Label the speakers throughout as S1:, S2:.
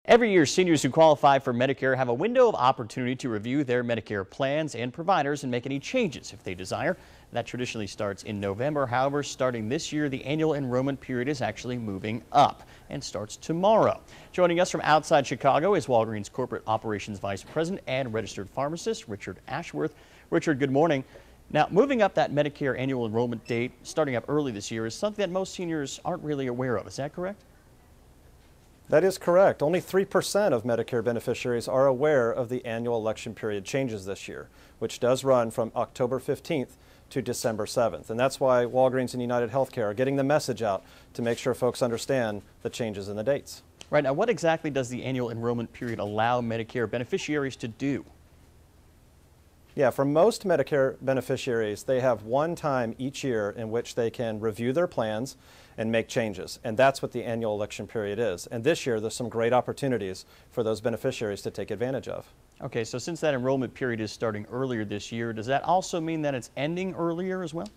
S1: Every year, seniors who qualify for Medicare have a window of opportunity to review their Medicare plans and providers and make any changes if they desire. That traditionally starts in November. However, starting this year, the annual enrollment period is actually moving up and starts tomorrow. Joining us from outside Chicago is Walgreens Corporate Operations Vice President and Registered Pharmacist, Richard Ashworth. Richard, good morning. Now, moving up that Medicare annual enrollment date, starting up early this year, is something that most seniors aren't really aware of. Is that correct?
S2: That is correct. Only 3% of Medicare beneficiaries are aware of the annual election period changes this year, which does run from October 15th to December 7th. And that's why Walgreens and United Healthcare are getting the message out to make sure folks understand the changes in the dates.
S1: Right. Now, what exactly does the annual enrollment period allow Medicare beneficiaries to do?
S2: Yeah, for most Medicare beneficiaries, they have one time each year in which they can review their plans and make changes. And that's what the annual election period is. And this year, there's some great opportunities for those beneficiaries to take advantage of.
S1: Okay, so since that enrollment period is starting earlier this year, does that also mean that it's ending earlier as well?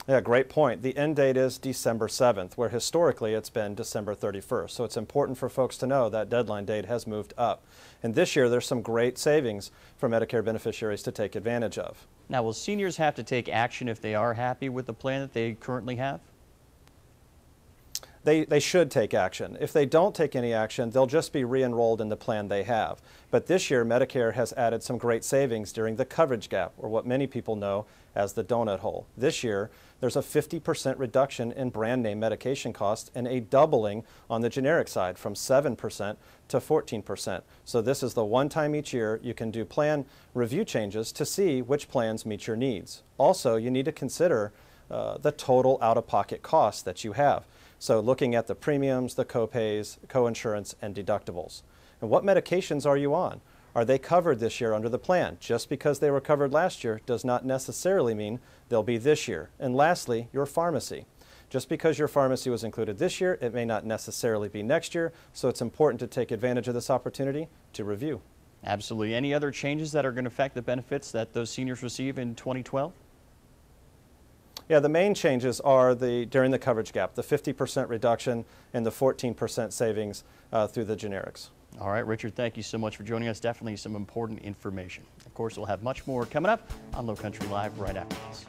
S2: Yeah, great point. The end date is December 7th, where historically it's been December 31st. So it's important for folks to know that deadline date has moved up. And this year there's some great savings for Medicare beneficiaries to take advantage of.
S1: Now, will seniors have to take action if they are happy with the plan that they currently have?
S2: They should take action. If they don't take any action, they'll just be re-enrolled in the plan they have. But this year, Medicare has added some great savings during the coverage gap, or what many people know as the donut hole. This year, there's a 50% reduction in brand name medication costs and a doubling on the generic side from 7% to 14%. So this is the one time each year you can do plan review changes to see which plans meet your needs. Also, you need to consider the total out-of-pocket costs that you have. So looking at the premiums, the copays, coinsurance, and deductibles. And what medications are you on? Are they covered this year under the plan? Just because they were covered last year does not necessarily mean they'll be this year. And lastly, your pharmacy. Just because your pharmacy was included this year, it may not necessarily be next year, so it's important to take advantage of this opportunity to review.
S1: Absolutely. Any other changes that are going to affect the benefits that those seniors receive in 2012?
S2: Yeah, the main changes are during the coverage gap, the 50% reduction and the 14% savings through the generics.
S1: All right, Richard, thank you so much for joining us. Definitely some important information. Of course, we'll have much more coming up on Low Country Live right after this.